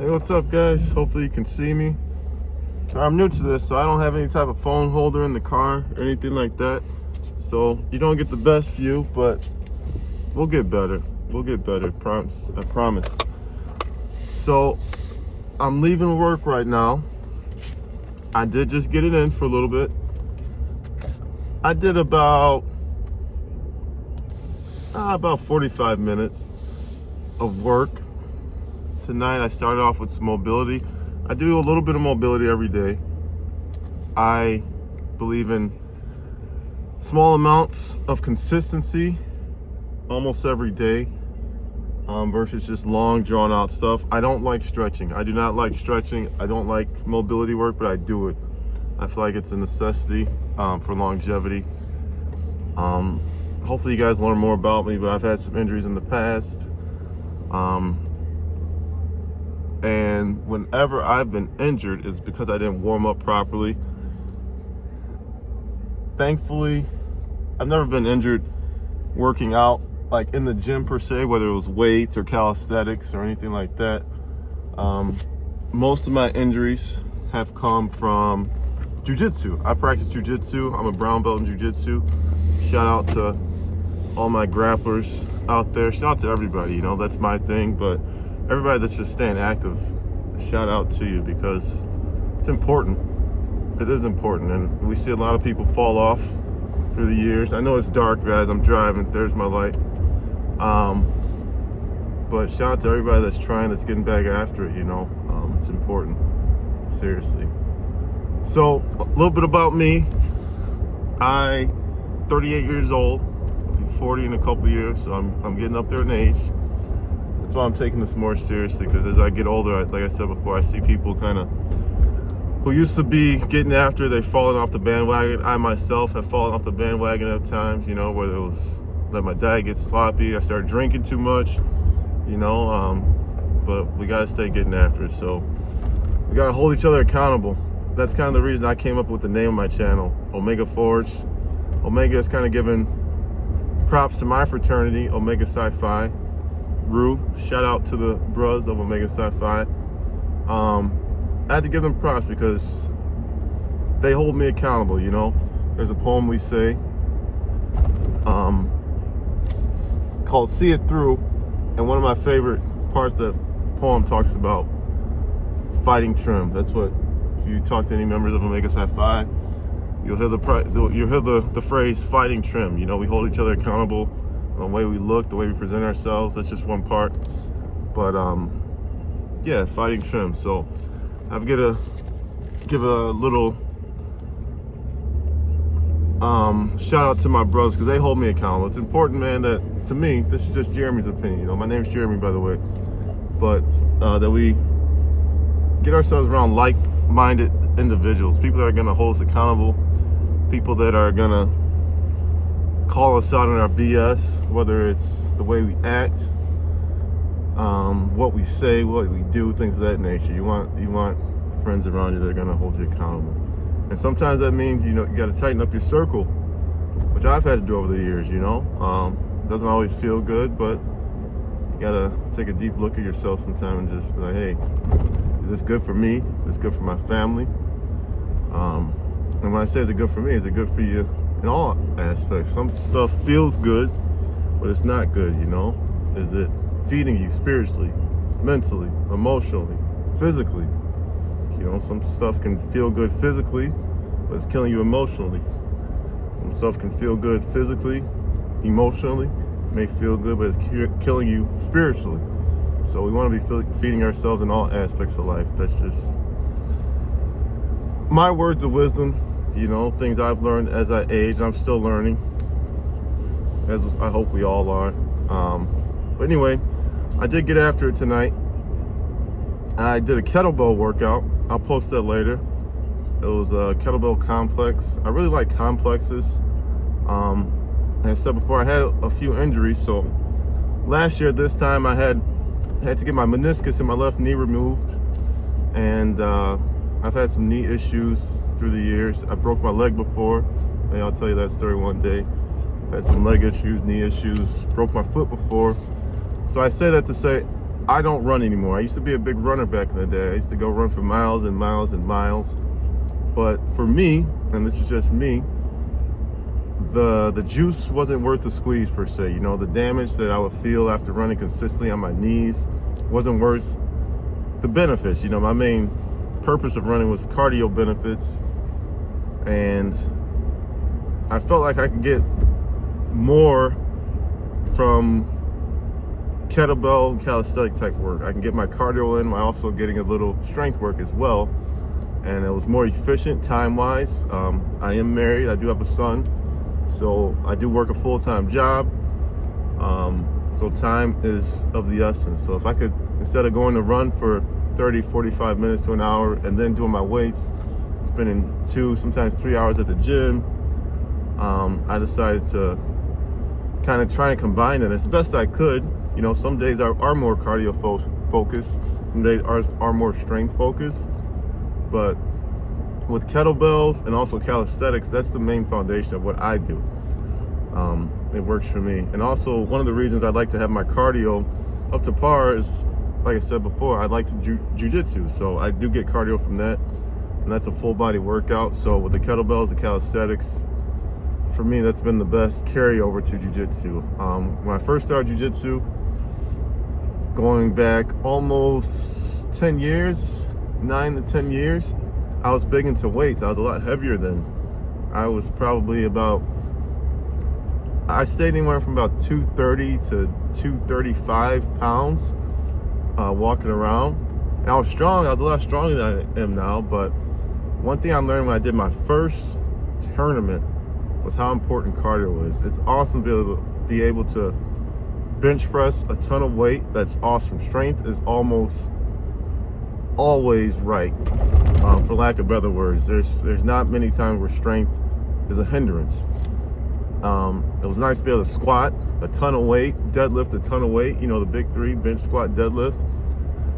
Hey, what's up, guys? Hopefully you can see me. I'm new to this, so I don't have any type of phone holder in the car or anything like that. So you don't get the best view, but we'll get better. We'll get better, promise. I promise. So I'm leaving work right now. I did just get it in for a little bit. I did about 45 minutes of work. Tonight I started off with some mobility. I do a little bit of mobility every day. I believe in small amounts of consistency almost every day versus just long drawn out stuff. I don't like stretching. I do not like stretching. I don't like mobility work, but I do it. I feel like it's a necessity for longevity. Hopefully you guys learn more about me, but I've had some injuries in the past. And whenever I've been injured, it's because I didn't warm up properly. Thankfully, I've never been injured working out, like in the gym per se, whether it was weights or calisthenics or anything like that. Most of my injuries have come from jiu-jitsu. I practice jiu-jitsu. I'm a brown belt in jiu-jitsu. Shout out to all my grapplers out there. Shout out to everybody, that's my thing. But everybody that's just staying active, shout out to you, because it's important. It is important, and we see a lot of people fall off through the years. I know it's dark, guys. I'm driving. There's my light. But shout out to everybody that's trying, that's getting back after it. It's important. Seriously. So a little bit about me. I'm 38 years old. I'll be 40 in a couple years, so I'm getting up there in age. That's why I'm taking this more seriously, because as I get older, like I said before, I see people who used to be getting after, they've fallen off the bandwagon. I myself have fallen off the bandwagon at times, whether it was let my diet get sloppy, I started drinking too much, but we got to stay getting after it. So we got to hold each other accountable. That's kind of the reason I came up with the name of my channel, Omega Forge. Omega is kind of giving props to my fraternity, Omega Psi Phi. Rue, shout out to the bros of Omega Psi Phi. I had to give them props because they hold me accountable, There's a poem we say called See It Through, and one of my favorite parts of the poem talks about fighting trim. That's what, if you talk to any members of Omega Psi Phi, you'll hear the phrase fighting trim. We hold each other accountable. The way we look, the way we present ourselves, that's just one part. But yeah, fighting trim. So I'm gonna give a little shout out to my brothers, because they hold me accountable. It's important, man, that to me, this is just Jeremy's opinion. My name's Jeremy, by the way. But that we get ourselves around like-minded individuals, people that are gonna hold us accountable, people that are gonna call us out on our BS, whether it's the way we act, what we say, what we do, things of that nature. You want friends around you that are gonna hold you accountable. And sometimes that means, you gotta tighten up your circle, which I've had to do over the years, It doesn't always feel good, but you gotta take a deep look at yourself sometime and just be like, hey, is this good for me? Is this good for my family? And when I say is it good for me, is it good for you? In all aspects. Some stuff feels good, but it's not good, Is it feeding you spiritually, mentally, emotionally, physically? Some stuff can feel good physically, but it's killing you emotionally. Some stuff can feel good physically, emotionally, may feel good, but it's killing you spiritually. So we want to be feeding ourselves in all aspects of life. That's just my words of wisdom. Things I've learned as I age. I'm still learning, as I hope we all are. But anyway, I did get after it tonight. I did a kettlebell workout. I'll post that later. It was a kettlebell complex. I really like complexes. As I said before, I had a few injuries. So last year, this time, I had to get my meniscus in my left knee removed. And I've had some knee issues through the years. I broke my leg before. Maybe I'll tell you that story one day. Had some leg issues, knee issues, broke my foot before. So I say that to say I don't run anymore. I used to be a big runner back in the day. I used to go run for miles and miles and miles. But for me, and this is just me, the juice wasn't worth the squeeze per se. You know, the damage that I would feel after running consistently on my knees wasn't worth the benefits. You know, my main purpose of running was cardio benefits, and I felt like I could get more from kettlebell and calisthenic type work. I can get my cardio in while also getting a little strength work as well, and it was more efficient time-wise. I am married. I do have a son, so I do work a full-time job. So time is of the essence. So if I could, instead of going to run for 30, 45 minutes to an hour and then doing my weights, spending 2, sometimes 3 hours at the gym, I decided to kind of try and combine it as best I could. You know, some days are more cardio focused, some days are more strength focused. But with kettlebells and also calisthenics, that's the main foundation of what I do. It works for me. And also, one of the reasons I like to have my cardio up to par is, like I said before, I like to jujitsu. So I do get cardio from that, and that's a full body workout. So with the kettlebells, the calisthenics, for me, that's been the best carryover to jiu-jitsu. When I first started jiu-jitsu, going back almost 10 years, 9 to 10 years, I was big into weights. I was a lot heavier then. I was probably I stayed anywhere from about 230 to 235 pounds walking around. And I was strong. I was a lot stronger than I am now. But one thing I learned when I did my first tournament was how important cardio is. It's awesome to be able to bench press a ton of weight. That's awesome. Strength is almost always right, for lack of better words. There's not many times where strength is a hindrance. It was nice to be able to squat a ton of weight, deadlift a ton of weight. You know, the big 3: bench, squat, deadlift.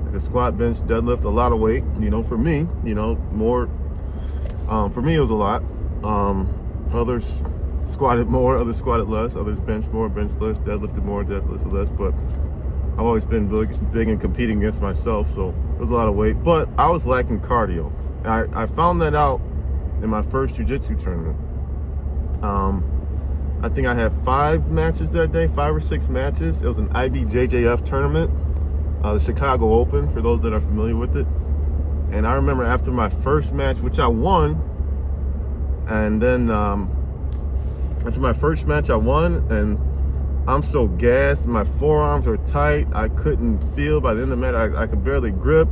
I could squat, bench, deadlift a lot of weight. You know, for me, you know, more. For me, it was a lot. Others squatted more, others squatted less, others benched more, benched less, deadlifted more, deadlifted less. But I've always been big in competing against myself, so it was a lot of weight. But I was lacking cardio. And I found that out in my first jiu-jitsu tournament. I think I had 5 matches that day, 5 or 6 matches. It was an IBJJF tournament, the Chicago Open, for those that are familiar with it. And I remember after my first match, which I won, and then after my first match I won, and I'm so gassed, my forearms are tight, I couldn't feel. By the end of the match, I could barely grip.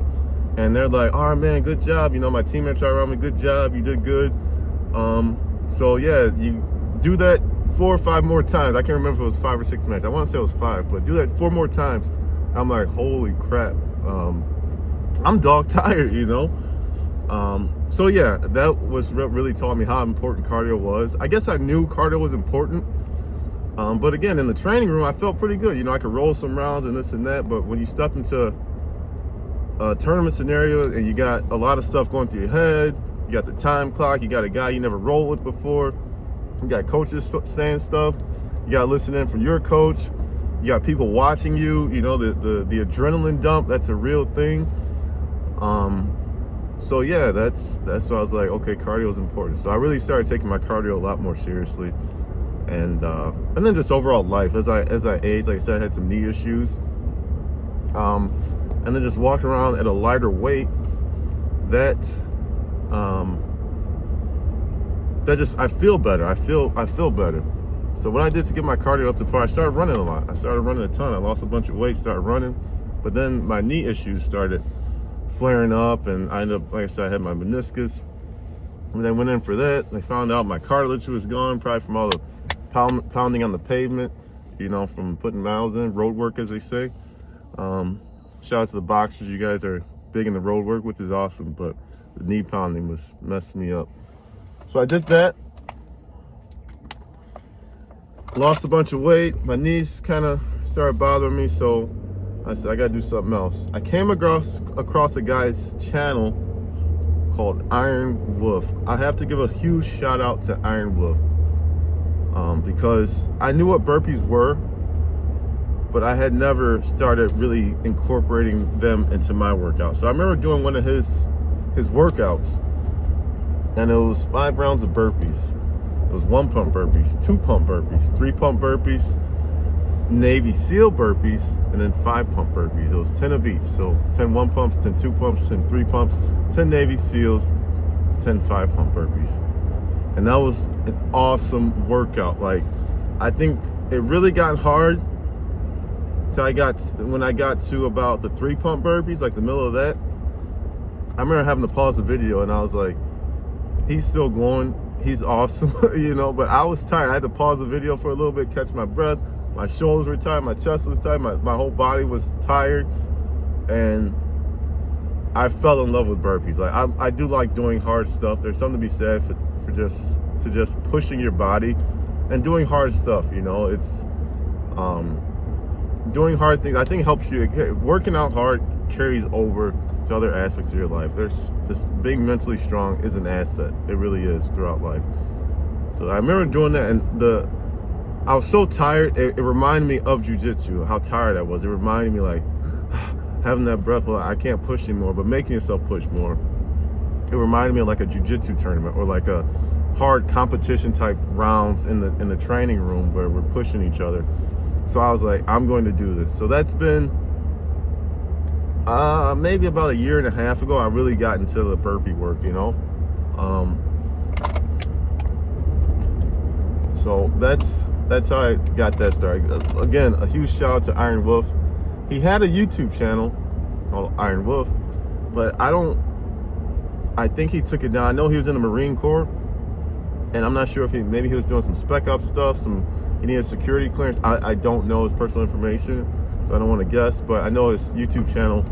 And they're like, "All right, man, good job." You know, my teammates are around me, "Good job, you did good." So yeah, you do that 4 or 5 more times. I can't remember if it was 5 or 6 matches. I want to say it was 5, but do that 4 more times. I'm like, holy crap. I'm dog tired, you know? So yeah, that was really taught me how important cardio was. I guess I knew cardio was important. But again, in the training room, I felt pretty good. You know, I could roll some rounds and this and that, but when you step into a tournament scenario and you got a lot of stuff going through your head, you got the time clock, you got a guy you never rolled with before, you got coaches saying stuff, you got to listen in from your coach, you got people watching you, you know, the adrenaline dump, that's a real thing. So yeah, that's why I was like, okay, cardio is important. So I really started taking my cardio a lot more seriously. And then just overall life, as I aged, like I said, I had some knee issues. And then just walking around at a lighter weight, that just, I feel better. I feel better. So what I did to get my cardio up to par, I started running a lot. I started running a ton. I lost a bunch of weight, started running. But then my knee issues started flaring up, and I ended up, like I said, I had my meniscus. And I went in for that. They found out my cartilage was gone, probably from all the pounding on the pavement, you know, from putting miles in, road work, as they say. Shout out to the boxers. You guys are big in the road work, which is awesome, but the knee pounding was messing me up. So I did that. Lost a bunch of weight. My knees kind of started bothering me, so I said, I gotta do something else. I came across a guy's channel called Iron Wolf. I have to give a huge shout out to Iron Wolf, because I knew what burpees were, but I had never started really incorporating them into my workout. So I remember doing one of his workouts, and it was 5 rounds of burpees. It was 1 pump burpees, 2 pump burpees, 3 pump burpees, Navy SEAL burpees, and then 5 pump burpees. It was 10 of each. So 10 1 pumps, 10 2 pumps, 10 3 pumps, 10 Navy SEALs, 10 5 pump burpees. And that was an awesome workout. Like, I think it really got hard till when I got to about the 3 pump burpees, like the middle of that. I remember having to pause the video, and I was like, he's still going. He's awesome, you know, but I was tired. I had to pause the video for a little bit, catch my breath. My shoulders were tired, my chest was tired, my whole body was tired, and I fell in love with burpees. Like, I do like doing hard stuff. There's something to be said for just pushing your body and doing hard stuff, you know. It's doing hard things, I think, helps you. Working out hard carries over to other aspects of your life. There's just being mentally strong is an asset. It really is throughout life. So I remember doing that, and I was so tired. It reminded me of jiu-jitsu, how tired I was. It reminded me, like, having that breath, like, I can't push anymore, but making yourself push more. It reminded me of like a jiu-jitsu tournament, or like a hard competition type rounds in the training room where we're pushing each other. So I was like, I'm going to do this. So that's been maybe about a year and a half ago. I really got into the burpee work, you know. So that's how I got that started. Again, a huge shout out to Iron Wolf. He had a YouTube channel called Iron Wolf, but I think he took it down. I know he was in the Marine Corps, and I'm not sure if maybe he was doing some spec ops stuff, he needed security clearance. I don't know his personal information, so I don't want to guess, but I know his YouTube channel,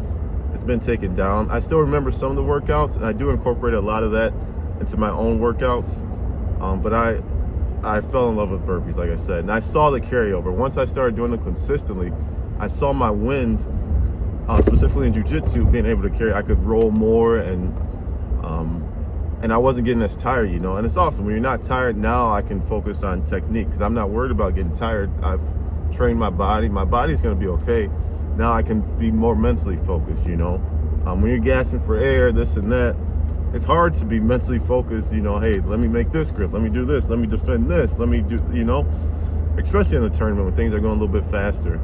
it's been taken down. I still remember some of the workouts, and I do incorporate a lot of that into my own workouts, but I fell in love with burpees, like I said, and I saw the carryover. Once I started doing them consistently, I saw my wind, specifically in jiu-jitsu, being able to carry. I could roll more, and I wasn't getting as tired, you know. And it's awesome when you're not tired. Now I can focus on technique because I'm not worried about getting tired. I've trained my body. My body's going to be okay. Now I can be more mentally focused, you know. When you're gasping for air, this and that, it's hard to be mentally focused, you know. Hey, let me make this grip. Let me do this. Let me defend this. Let me do, you know, especially in a tournament when things are going a little bit faster.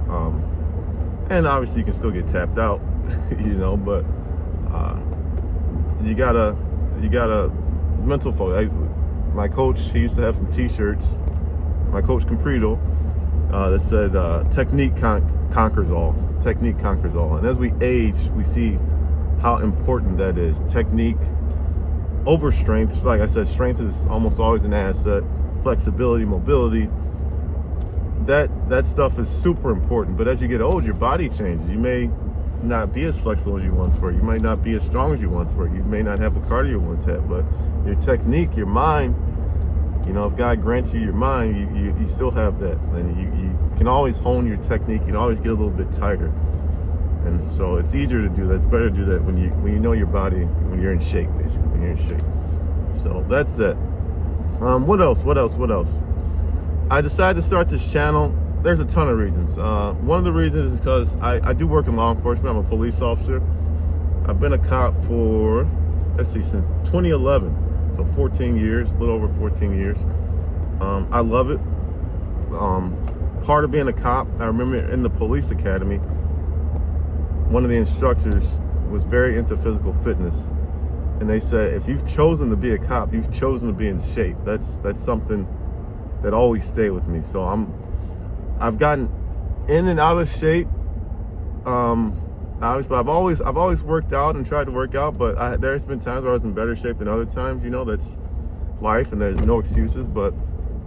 And obviously you can still get tapped out, you know, but you gotta mental focus. My coach, he used to have some t-shirts, my coach Compredo, that said, technique conquers all. Technique conquers all. And as we age, we see how important that is. Technique over strength. Like I said, strength is almost always an asset. Flexibility, mobility, that stuff is super important. But as you get old, your body changes. You may not be as flexible as you once were. You might not be as strong as you once were. You may not have the cardio you once had. But your technique, your mind, you know, if God grants you your mind, you still have that. And you can always hone your technique. You can always get a little bit tighter. And so it's easier to do that. It's better to do that when you know your body, when you're in shape, basically, when you're in shape. So that's that. What else? I decided to start this channel. There's a ton of reasons. One of the reasons is because I do work in law enforcement. I'm a police officer. I've been a cop for, since 2011. So 14 years, a little over 14 years. I love it. Part of being a cop, I remember in the police academy, one of the instructors was very into physical fitness. And they said, if you've chosen to be a cop, you've chosen to be in shape. That's something that always stayed with me. So I've gotten in and out of shape. But I've always worked out and tried to work out, but there's been times where I was in better shape than other times. You know, that's life and there's no excuses, but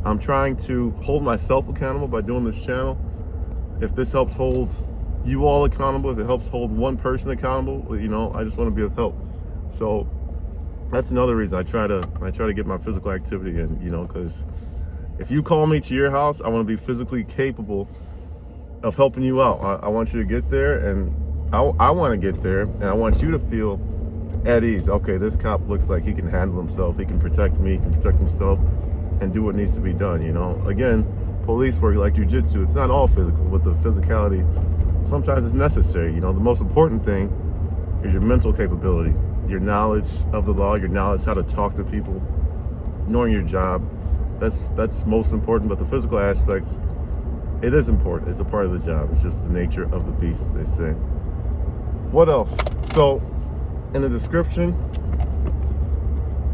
I'm trying to hold myself accountable by doing this channel. If this helps hold you all accountable, if it helps hold one person accountable, you know, I just want to be of help. So that's another reason I try to get my physical activity in, you know, because if you call me to your house, I want to be physically capable of helping you out. I want you to get there, and I want to get there, and I want you to feel at ease. Okay, this cop looks like he can handle himself. He can protect me. He can protect himself. and do what needs to be done. Again, police work like jujitsu, it's not all physical, but the physicality sometimes is necessary. The most important thing is your mental capability, your knowledge of the law, your knowledge how to talk to people, knowing your job. That's most important, but the physical aspects, it is important. It's a part of the job. It's just the nature of the beast, as they say. What else? So, in the description,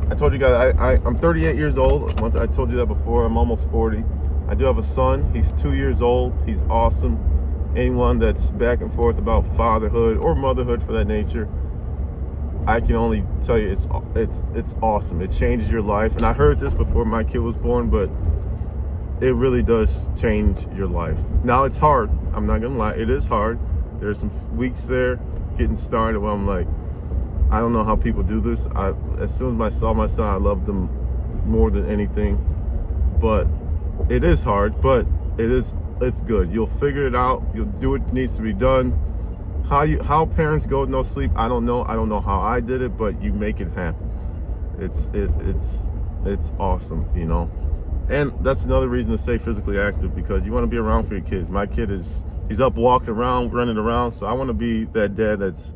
I told you guys I'm 38 years old. Once I told you that before. I'm almost 40. I do have a son. He's 2 years old. He's awesome. Anyone that's back and forth about fatherhood or motherhood for that nature, I can only tell you it's awesome. It changes your life. And I heard this before my kid was born, but it really does change your life. Now, it's hard. I'm not gonna lie. It is hard. There's some weeks there getting started where I'm like, I don't know how people do this. As soon as I saw my son, I loved him more than anything. But it is hard, but it's good. You'll figure it out. You'll do what needs to be done. How parents go with no sleep, I don't know. I don't know how I did it, but you make it happen. It's awesome, And that's another reason to stay physically active, because you want to be around for your kids. My kid he's up walking around, running around, so I want to be that dad that's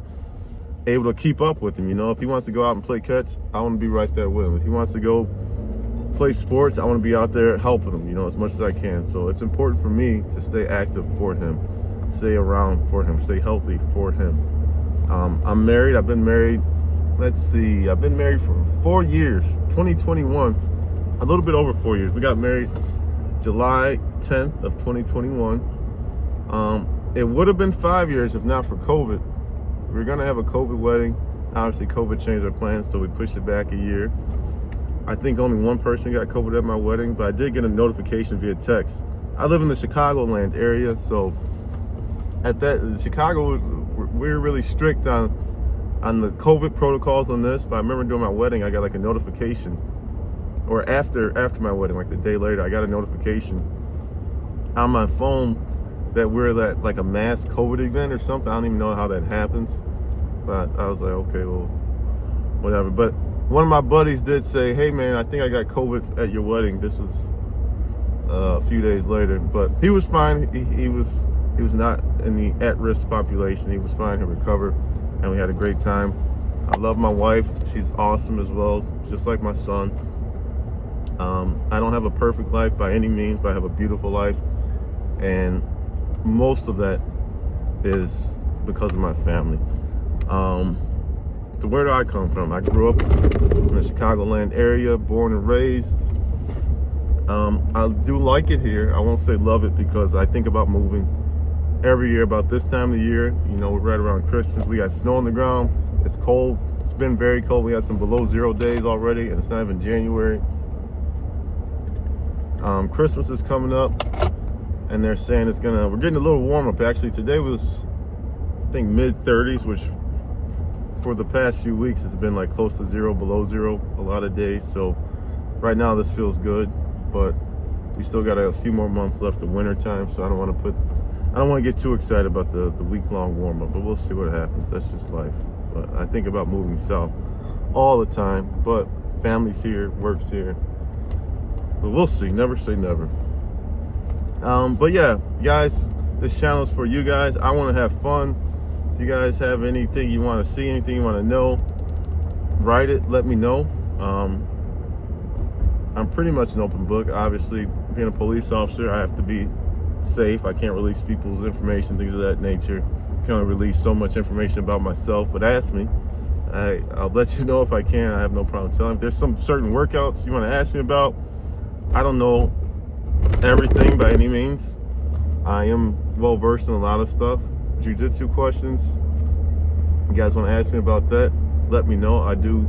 able to keep up with him. If he wants to go out and play catch, I want to be right there with him. If he wants to go play sports, I want to be out there helping him, as much as I can. So it's important for me to stay active for him, stay around for him, stay healthy for him. I'm married. I've been married, I've been married for 4 years, 2021, a little bit over 4 years. We got married July 10th of 2021. It would have been 5 years if not for COVID. We were going to have a COVID wedding. Obviously, COVID changed our plans, so we pushed it back a year. I think only one person got COVID at my wedding, but I did get a notification via text. I live in the Chicagoland area, so Chicago, we're really strict on the COVID protocols on this. But I remember during my wedding, I got like a notification, or after my wedding, like the day later, I got a notification on my phone that we're at like a mass COVID event or something. I don't even know how that happens, but I was like, okay, well, whatever. But one of my buddies did say, hey man, I think I got COVID at your wedding. This was a few days later, but he was fine. He was not in the at-risk population. He was fine. He recovered, and we had a great time. I love my wife. She's awesome as well, just like my son. I don't have a perfect life by any means, but I have a beautiful life, and most of that is because of my family. So where do I come from? I grew up in the Chicagoland area, born and raised. I do like it here. I won't say love it, because I think about moving every year about this time of the year. We're right around Christmas. We got snow on the ground. It's cold. It's been very cold. We had some below 0 days already, and it's not even January. Christmas is coming up, and they're saying we're getting a little warm up. Actually, today was, I think, mid-30s, which for the past few weeks it's been like close to 0, below 0 a lot of days. So right now this feels good, but we still got a few more months left of winter time, so I don't want to get too excited about the week-long warm-up, but we'll see what happens. That's just life. But I think about moving south all the time, but family's here, work's here, but we'll see. Never say never. But yeah, guys, this channel is for you guys. I want to have fun. If you guys have anything you want to see, anything you want to know, write it, let me know. I'm pretty much an open book. Obviously, being a police officer, I have to be safe. I can't release people's information, things of that nature. I can only release so much information about myself, but ask me. I'll let you know if I can. I have no problem telling. If there's some certain workouts you want to ask me about, I don't know everything by any means. I am well versed in a lot of stuff. Jiu-jitsu questions, you guys want to ask me about that, let me know. I do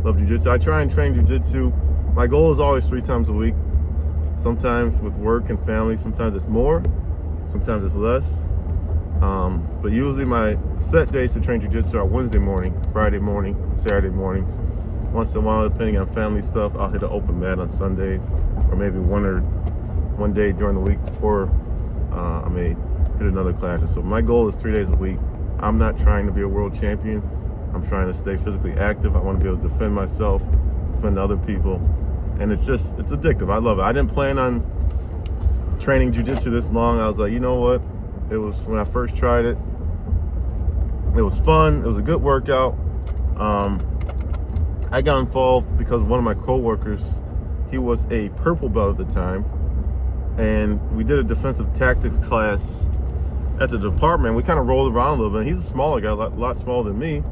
love jiu-jitsu. I try and train jiu-jitsu. My goal is always 3 times a week. Sometimes with work and family, sometimes it's more, sometimes it's less. But usually my set days to train jiu-jitsu are Wednesday morning, Friday morning, Saturday mornings. Once in a while, depending on family stuff, I'll hit an open mat on Sundays, or maybe one day during the week before I may hit another class. So my goal is 3 days a week. I'm not trying to be a world champion. I'm trying to stay physically active. I want to be able to defend myself, defend other people, and it's addictive. I love it. I didn't plan on training jiu-jitsu this long. I was like, you know what? It was, when I first tried it, it was fun. It was a good workout. I got involved because one of my coworkers, he was a purple belt at the time, and we did a defensive tactics class at the department. We kind of rolled around a little bit. He's a smaller guy, a lot smaller than me,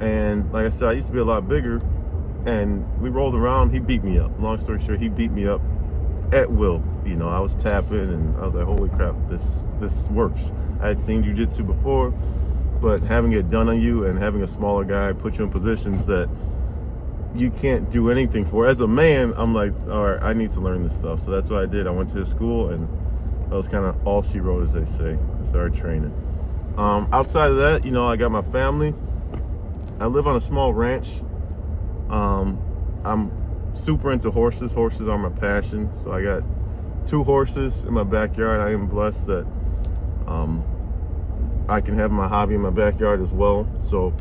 and like I said, I used to be a lot bigger, and we rolled around. He beat me up. Long story short, he beat me up at will. You know, I was tapping, and I was like, holy crap, this works. I had seen jiu-jitsu before, but having it done on you and having a smaller guy put you in positions that you can't do anything for. As a man, I'm like, all right, I need to learn this stuff. So that's what I did. I went to his school, and that was kind of all she wrote, as they say. I started training. Outside of that, you know, I got my family. I live on a small ranch. I'm super into horses. Horses are my passion. So I got 2 horses in my backyard. I am blessed that I can have my hobby in my backyard as well. So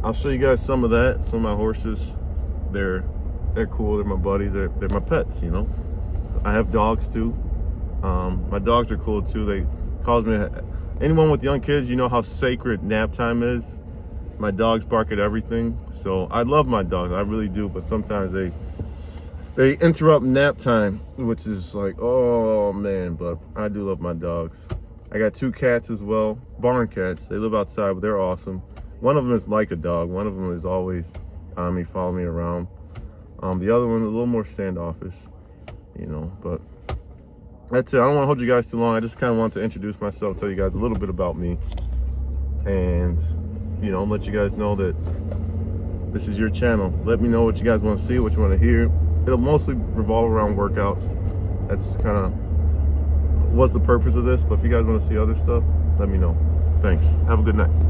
I'll show you guys some of that. Some of my horses, they're cool. They're my buddies. They're my pets, you know. I have dogs too. My dogs are cool too. They cause me, anyone with young kids, you know how sacred nap time is. My dogs bark at everything. So I love my dogs. I really do. But sometimes they interrupt nap time, which is like, oh man. But I do love my dogs. I got 2 cats as well, barn cats. They live outside, but they're awesome. One of them is like a dog. One of them is always on me, following me around. The other one, a little more standoffish, you know, but that's it. I don't want to hold you guys too long. I just kind of want to introduce myself, tell you guys a little bit about me, and, you know, let you guys know that this is your channel. Let me know what you guys want to see, what you want to hear. It'll mostly revolve around workouts. That's kind of what's the purpose of this, but if you guys want to see other stuff, let me know. Thanks. Have a good night.